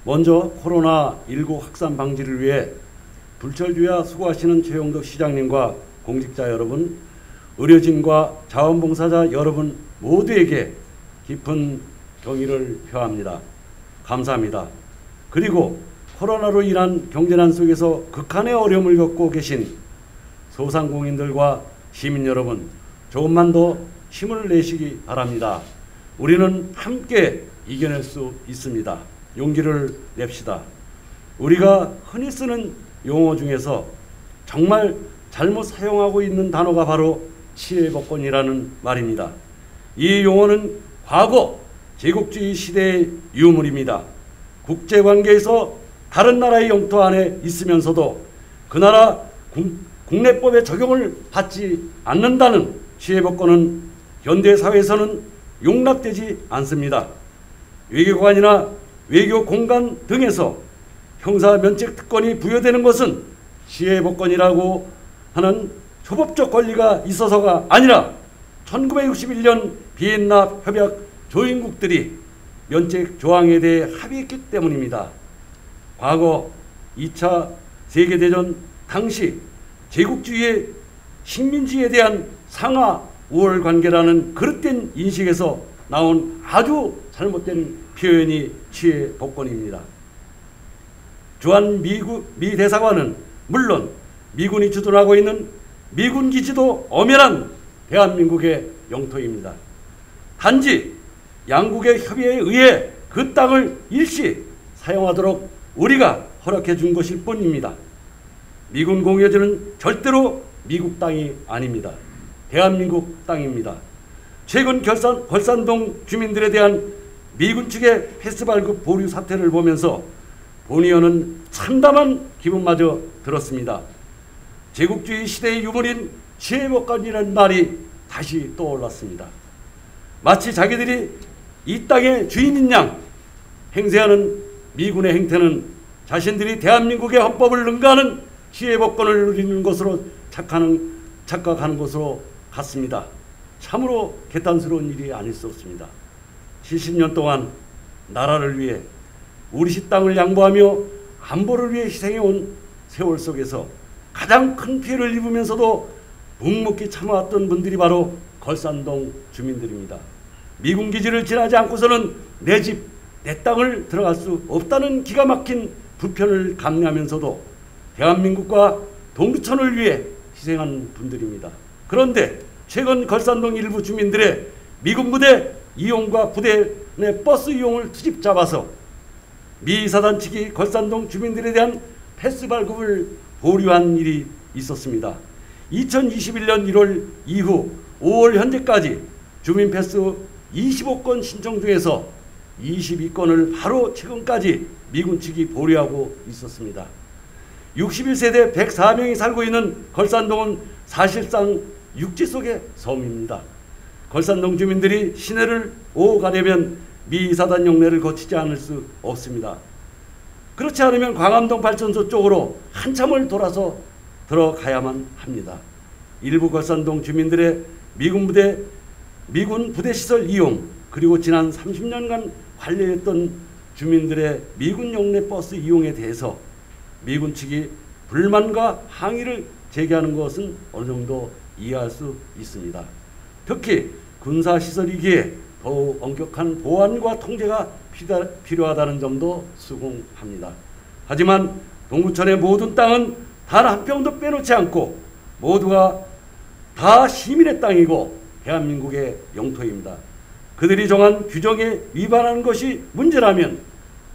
먼저 코로나19 확산 방지를 위해 불철주야 수고하시는 최영덕 시장님과 공직자 여러분, 의료진과 자원봉사자 여러분 모두에게 깊은 경의를 표합니다. 감사합니다. 그리고 코로나로 인한 경제난 속에서 극한의 어려움을 겪고 계신 소상공인들과 시민 여러분, 조금만 더 힘을 내시기 바랍니다. 우리는 함께 이겨낼 수 있습니다. 용기를 냅시다. 우리가 흔히 쓰는 용어 중에서 정말 잘못 사용하고 있는 단어가 바로 치외복권이라는 말입니다. 이 용어는 과거 제국주의 시대의 유물입니다. 국제관계에서 다른 나라의 영토 안에 있으면서도 그 나라 국내법의 적용을 받지 않는다는 치외복권은 현대사회에서는 용납되지 않습니다. 외교관이나 외교공간 등에서 형사면책특권이 부여되는 것은 치외복권이라고 하는 초법적 권리가 있어서가 아니라 1961년 비엔나 협약 조인국들이 면책 조항에 대해 합의했기 때문입니다. 과거 2차 세계대전 당시 제국주의의 식민지에 대한 상하 우월 관계라는 그릇된 인식에서 나온 아주 잘못된 표현이 치외복권입니다. 주한 미 대사관은 물론 미군이 주둔하고 있는 미군 기지도 엄연한 대한민국의 영토입니다. 단지 양국의 협의에 의해 그 땅을 일시 사용하도록 우리가 허락해 준 것일 뿐입니다. 미군 공여지는 절대로 미국 땅이 아닙니다. 대한민국 땅입니다. 최근 걸산동 주민들에 대한 미군 측의 패스 발급 보류 사태를 보면서 본의원은 참담한 기분마저 들었습니다. 제국주의 시대의 유물인 치외복권이라는 말이 다시 떠올랐습니다. 마치 자기들이 이 땅의 주인인 양 행세하는 미군의 행태는 자신들이 대한민국의 헌법을 능가하는 치외복권을 누리는 것으로 착각하는 것으로 같습니다. 참으로 개탄스러운 일이 아닐 수 없습니다. 70년 동안 나라를 위해 우리 시 땅을 양보하며 안보를 위해 희생해온 세월 속에서 가장 큰 피해를 입으면서도 묵묵히 참아왔던 분들이 바로 걸산동 주민들입니다. 미군 기지를 지나지 않고서는 내 집, 내 땅을 들어갈 수 없다는 기가 막힌 불편을 감내하면서도 대한민국과 동두천을 위해 희생한 분들입니다. 그런데 최근 걸산동 일부 주민들의 미군 부대 이용과 부대 내 버스 이용을 트집 잡아서 미 사단 측이 걸산동 주민들에 대한 패스 발급을 보류한 일이 있었습니다. 2021년 1월 이후 5월 현재까지 주민 패스 25건 신청 중에서 22건을 바로 최근까지 미군 측이 보류하고 있었습니다. 61세대 104명이 살고 있는 걸산동은 사실상 육지 속의 섬입니다. 걸산동 주민들이 시내를 오가려면 미 사단 용례를 거치지 않을 수 없습니다. 그렇지 않으면 광암동 발전소 쪽으로 한참을 돌아서 들어가야만 합니다. 일부 걸산동 주민들의 미군 부대 시설 이용, 그리고 지난 30년간 관리했던 주민들의 미군 용례 버스 이용에 대해서 미군 측이 불만과 항의를 제기하는 것은 어느 정도 이해할 수 있습니다. 특히 군사시설이기에 더욱 엄격한 보안과 통제가 필요하다는 점도 수긍합니다. 하지만 동두천의 모든 땅은 단 한 평도 빼놓지 않고 모두가 다 시민의 땅이고 대한민국의 영토입니다. 그들이 정한 규정에 위반하는 것이 문제라면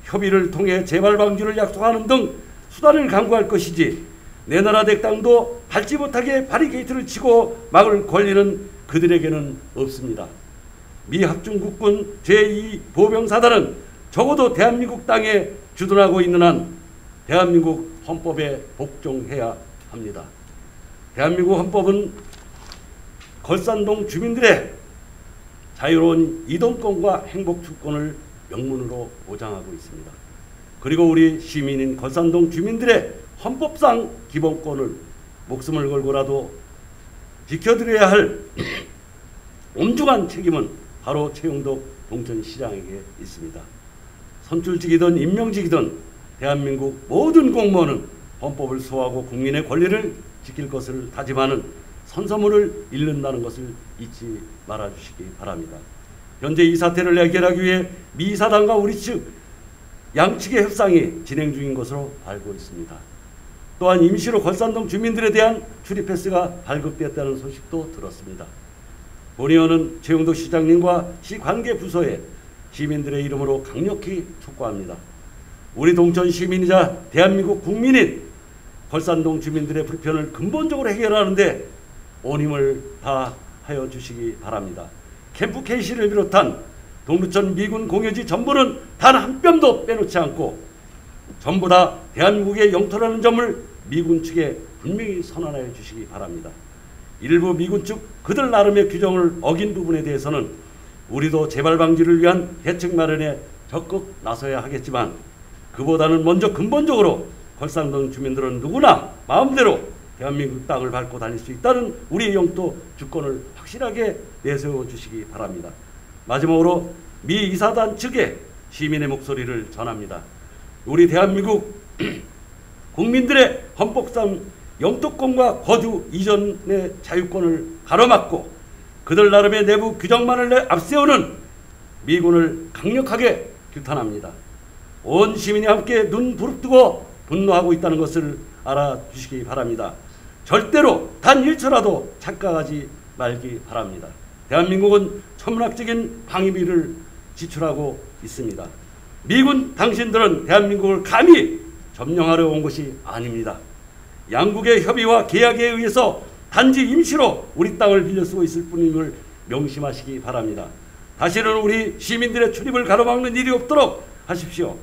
협의를 통해 재발 방지를 약속하는 등 수단을 강구할 것이지, 내 나라 내 땅도 밟지 못하게 바리케이트를 치고 막을 권리는 그들에게는 없습니다. 미 합중국군 제2보병사단은 적어도 대한민국 땅에 주둔하고 있는 한 대한민국 헌법에 복종해야 합니다. 대한민국 헌법은 걸산동 주민들의 자유로운 이동권과 행복주권을 명문으로 보장하고 있습니다. 그리고 우리 시민인 걸산동 주민들의 헌법상 기본권을 목숨을 걸고라도 지켜드려야 할 엄중한 책임은 바로 최영덕 동천시장에게 있습니다. 선출직이든 임명직이든 대한민국 모든 공무원은 헌법을 수호하고 국민의 권리를 지킬 것을 다짐하는 선서문을 읽는다는 것을 잊지 말아주시기 바랍니다. 현재 이 사태를 해결하기 위해 미 사단과 우리 측 양측의 협상이 진행 중인 것으로 알고 있습니다. 또한 임시로 걸산동 주민들에 대한 출입 패스가 발급되었다는 소식도 들었습니다. 본의원은 최용덕 시장님과 시 관계 부서에 시민들의 이름으로 강력히 촉구합니다. 우리 동천 시민이자 대한민국 국민인 걸산동 주민들의 불편을 근본적으로 해결하는데 온 힘을 다하여 주시기 바랍니다. 캠프 K시를 비롯한 동두천 미군 공여지 전부는 단 한 뼘도 빼놓지 않고 전부 다 대한민국의 영토라는 점을 미군 측에 분명히 선언하여 주시기 바랍니다. 일부 미군 측 그들 나름의 규정을 어긴 부분에 대해서는 우리도 재발 방지를 위한 대책 마련에 적극 나서야 하겠지만 그보다는 먼저 근본적으로 걸산동 주민들은 누구나 마음대로 대한민국 땅을 밟고 다닐 수 있다는 우리의 영토 주권을 확실하게 내세워 주시기 바랍니다. 마지막으로 미 이사단 측에 시민의 목소리를 전합니다. 우리 대한민국 국민들의 헌법상 영토권과 거주 이전의 자유권을 가로막고 그들 나름의 내부 규정만을 앞세우는 미군을 강력하게 규탄합니다. 온 시민이 함께 눈 부릅뜨고 분노하고 있다는 것을 알아주시기 바랍니다. 절대로 단 1초라도 착각하지 말기 바랍니다. 대한민국은 천문학적인 방위비를 지출하고 있습니다. 미군 당신들은 대한민국을 감히 점령하려 온 것이 아닙니다. 양국의 협의와 계약에 의해서 단지 임시로 우리 땅을 빌려 쓰고 있을 뿐임을 명심하시기 바랍니다. 다시는 우리 시민들의 출입을 가로막는 일이 없도록 하십시오.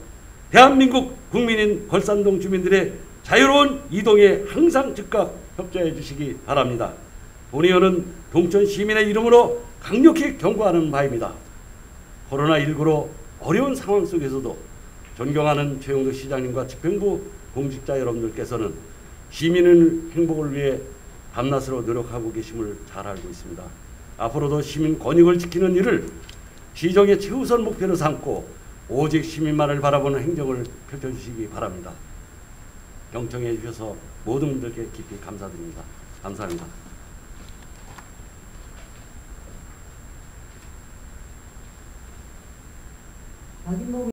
대한민국 국민인 걸산동 주민들의 자유로운 이동에 항상 즉각 협조해 주시기 바랍니다. 본의원은 동천 시민의 이름으로 강력히 경고하는 바입니다. 코로나19로 어려운 상황 속에서도 존경하는 최용덕 시장님과 집행부 공직자 여러분들께서는 시민의 행복을 위해 밤낮으로 노력하고 계심을 잘 알고 있습니다. 앞으로도 시민 권익을 지키는 일을 시정의 최우선 목표로 삼고 오직 시민만을 바라보는 행정을 펼쳐주시기 바랍니다. 경청해 주셔서 모든 분들께 깊이 감사드립니다. 감사합니다.